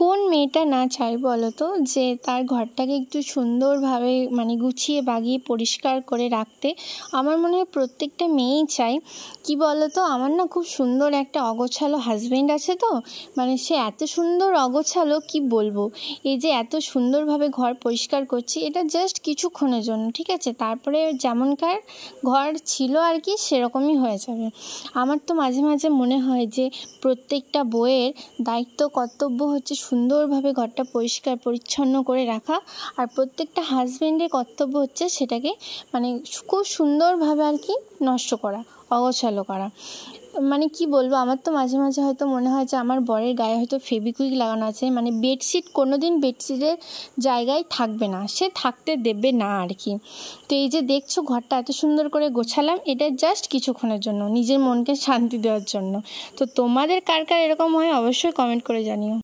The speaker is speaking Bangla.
কোন মেয়েটা না চায় বলো তো যে তার ঘরটাকে একটু সুন্দরভাবে গুছিয়ে বাগিয়ে পরিষ্কার করে রাখতে। আমার মনে হয় প্রত্যেকটা মেয়েই চায়। কি বলো তো, আমার না খুব সুন্দর একটা অগোছালো হাজবেন্ড আছে তো, সে এত সুন্দর অগোছালো কি বলবো। এই যে এত সুন্দরভাবে ঘর পরিষ্কার করছি, এটা জাস্ট কিছুক্ষণের জন্য, ঠিক আছে? তারপরে যেমনকার ঘর ছিল আর কি সেরকমই হয়ে যাবে। আমার তো মাঝে মাঝে মনে হয় যে প্রত্যেকটা বউয়ের দায়িত্ব কর্তব্য হচ্ছে সুন্দরভাবে ঘরটা পরিষ্কার পরিচ্ছন্ন করে রাখা, আর প্রত্যেকটা হাজবেন্ডের কর্তব্য হচ্ছে সেটাকে খুব সুন্দরভাবে আর কি নষ্ট করা, অগোছালো করা। কি বলবো, আমার তো মাঝে মাঝে হয়তো মনে হয় যে আমার বরের গায়ে হয়তো ফেভিকুইক লাগানো আছে, বেডশিট কোনো দিন বেডশিটের জায়গায় থাকবে না, সে থাকতে দেবে না আর কি। তো এই যে দেখছো ঘরটা এত সুন্দর করে গোছালাম, এটা জাস্ট কিছুক্ষণের জন্য, নিজের মনকে শান্তি দেওয়ার জন্য। তো তোমাদের কার কার এরকম হয় অবশ্যই কমেন্ট করে জানিও।